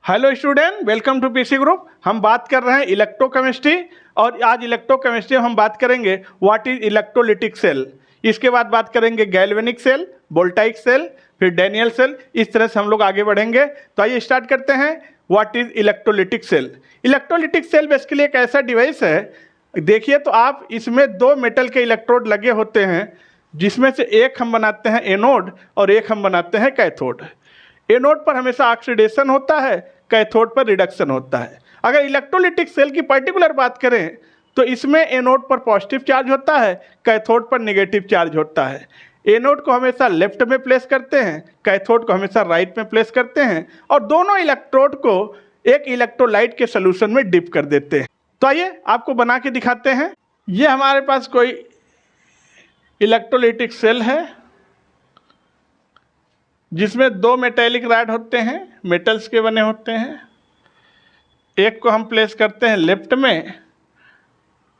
Hello student, welcome to PC group. हम बात कर रहे हैं इलेक्ट्रोकेमिस्ट्री और आज इलेक्ट्रोकेमिस्ट्री में हम बात करेंगे व्हाट इज इलेक्ट्रोलिटिक सेल। इसके बाद बात करेंगे गैल्वेनिक सेल, वोल्टाइक सेल, फिर डैनियल सेल। इस तरह से हम लोग आगे बढ़ेंगे। तो आइए स्टार्ट करते हैं। What is electrolytic cell. Electrolytic cell basically एक ऐसा डिवाइस है, देखिए तो आप, इसमें दो मेटल के इलेक्ट्रोड लगे होते हैं, जिसमें से एक हम बनाते हैं एनोड और एक हम बनाते हैं कैथोड। एनोड पर हमेशा ऑक्सीडेशन होता है, कैथोड पर रिडक्शन होता है। अगर इलेक्ट्रोलिटिक सेल की पर्टिकुलर बात करें तो इसमें एनोड पर पॉजिटिव चार्ज होता है, कैथोड पर नेगेटिव चार्ज होता है। एनोड को हमेशा लेफ्ट में प्लेस करते हैं, कैथोड को हमेशा राइट में प्लेस करते हैं और दोनों इलेक्ट्रोड को एक इलेक्ट्रोलाइट के सोल्यूशन में डिप कर देते हैं। तो आइए आपको बना के दिखाते हैं। ये हमारे पास कोई इलेक्ट्रोलिटिक सेल है जिसमें दो मेटेलिक रॉड होते हैं, मेटल्स के बने होते हैं। एक को हम प्लेस करते हैं लेफ्ट में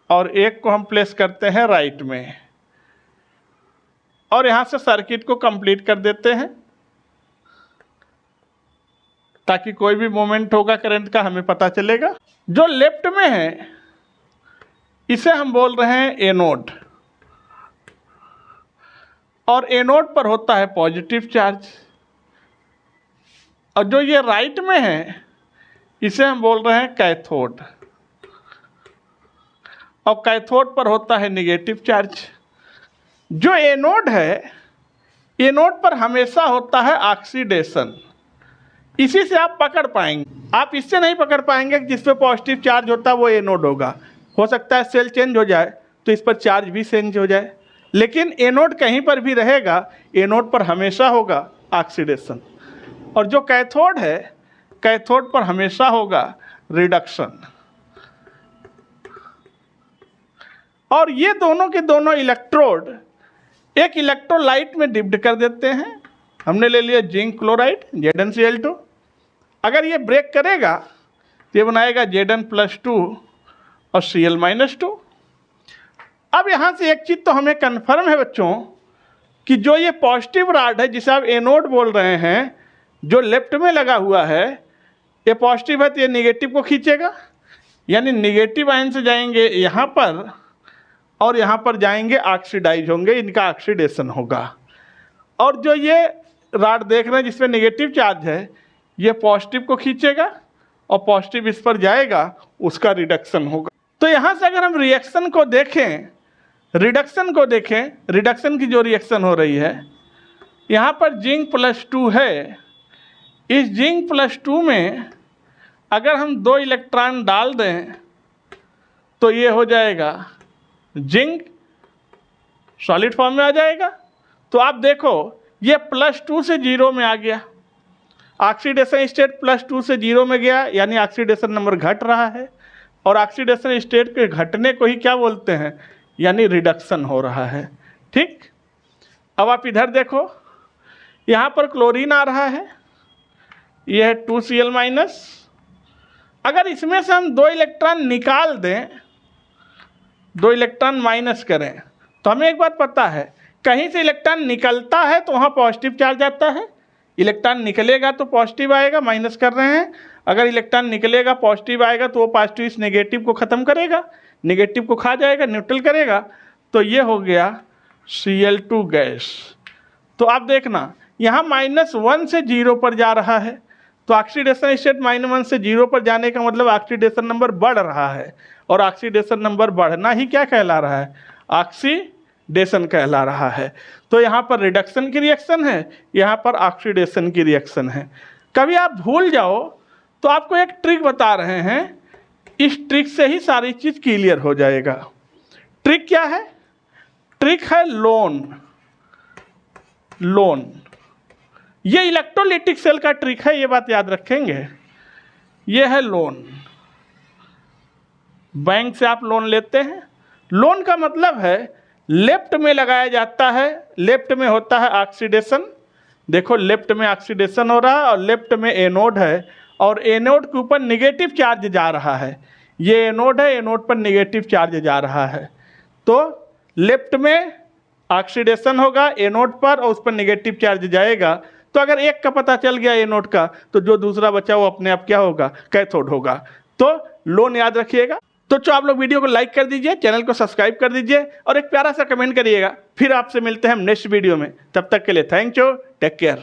और एक को हम प्लेस करते हैं राइट में और यहाँ से सर्किट को कंप्लीट कर देते हैं ताकि कोई भी मोमेंट होगा करंट का हमें पता चलेगा। जो लेफ्ट में है इसे हम बोल रहे हैं एनोड और एनोड पर होता है पॉजिटिव चार्ज। और जो ये राइट में है इसे हम बोल रहे हैं कैथोड और कैथोड पर होता है नेगेटिव चार्ज। जो एनोड है, एनोड पर हमेशा होता है ऑक्सीडेशन। इसी से आप पकड़ पाएंगे, आप इससे नहीं पकड़ पाएंगे कि जिस पे पॉजिटिव चार्ज होता है वो एनोड होगा। हो सकता है सेल चेंज हो जाए तो इस पर चार्ज भी चेंज हो जाए, लेकिन एनोड कहीं पर भी रहेगा, एनोड पर हमेशा होगा ऑक्सीडेशन। और जो कैथोड है, कैथोड पर हमेशा होगा रिडक्शन। और ये दोनों के दोनों इलेक्ट्रोड एक इलेक्ट्रोलाइट में डिप्ड कर देते हैं। हमने ले लिया जिंक क्लोराइड ZnCl2। अगर ये ब्रेक करेगा तो ये बनाएगा Zn+2 और Cl-2। अब यहाँ से एक चीज़ तो हमें कन्फर्म है बच्चों कि जो ये पॉजिटिव रॉड है जिसे आप एनोड बोल रहे हैं, जो लेफ्ट में लगा हुआ है, ये पॉजिटिव है तो ये निगेटिव को खींचेगा, यानी निगेटिव आयन से जाएंगे यहाँ पर और यहाँ पर जाएंगे ऑक्सीडाइज होंगे, इनका ऑक्सीडेशन होगा। और जो ये रॉड देख रहे हैं जिसमें नेगेटिव चार्ज है, ये पॉजिटिव को खींचेगा और पॉजिटिव इस पर जाएगा, उसका रिडक्शन होगा। तो यहाँ से अगर हम रिएक्शन को देखें, रिडक्शन की जो रिएक्शन हो रही है, यहाँ पर Zn+2 है। इस Zn+2 में अगर हम 2 इलेक्ट्रॉन डाल दें तो ये हो जाएगा जिंक, सॉलिड फॉर्म में आ जाएगा। तो आप देखो ये +2 से 0 में आ गया, ऑक्सीडेशन स्टेट +2 से 0 में गया, यानी ऑक्सीडेशन नंबर घट रहा है। और ऑक्सीडेशन स्टेट के घटने को ही क्या बोलते हैं, यानी रिडक्शन हो रहा है। ठीक, अब आप इधर देखो, यहाँ पर क्लोरीन आ रहा है, यह है 2Cl-। अगर इसमें से हम 2 इलेक्ट्रॉन निकाल दें, 2 इलेक्ट्रॉन माइनस करें, तो हमें एक बात पता है, कहीं से इलेक्ट्रॉन निकलता है तो वहाँ पॉजिटिव चार्ज आता है, इलेक्ट्रॉन निकलेगा तो पॉजिटिव आएगा, माइनस कर रहे हैं। अगर इलेक्ट्रॉन निकलेगा पॉजिटिव आएगा तो वो पॉजिटिव इस नेगेटिव को ख़त्म करेगा, नेगेटिव को खा जाएगा, न्यूट्रल करेगा। तो ये हो गया Cl2 गैस। तो आप देखना यहाँ -1 से 0 पर जा रहा है, तो ऑक्सीडेशन स्टेट -1 से 0 पर जाने का मतलब ऑक्सीडेशन नंबर बढ़ रहा है। और ऑक्सीडेशन नंबर बढ़ना ही क्या कहला रहा है, ऑक्सीडेशन कहला रहा है। तो यहाँ पर रिडक्शन की रिएक्शन है, यहाँ पर ऑक्सीडेशन की रिएक्शन है। कभी आप भूल जाओ तो आपको एक ट्रिक बता रहे हैं, इस ट्रिक से ही सारी चीज़ क्लियर हो जाएगा। ट्रिक क्या है? ट्रिक है लोन। ये इलेक्ट्रोलिटिक सेल का ट्रिक है, ये बात याद रखेंगे। ये है लोन। बैंक से आप लोन लेते हैं, लोन का मतलब है लेफ्ट में लगाया जाता है, लेफ्ट में होता है ऑक्सीडेशन। देखो लेफ्ट में ऑक्सीडेशन हो रहा है और लेफ्ट में एनोड है और एनोड के ऊपर नेगेटिव चार्ज जा रहा है। ये एनोड है, एनोड पर नेगेटिव चार्ज जा रहा है। तो लेफ्ट में ऑक्सीडेशन होगा एनोड पर और उस पर नेगेटिव चार्ज जाएगा, तो अगर एक का पता चल गया एनोड का, तो जो दूसरा बचा वो अपने आप क्या होगा, कैथोड होगा। तो लोन याद रखिएगा। तो आप लोग वीडियो को लाइक कर दीजिए, चैनल को सब्सक्राइब कर दीजिए और एक प्यारा सा कमेंट करिएगा। फिर आपसे मिलते हैं हम नेक्स्ट वीडियो में। तब तक के लिए थैंक यू, टेक केयर।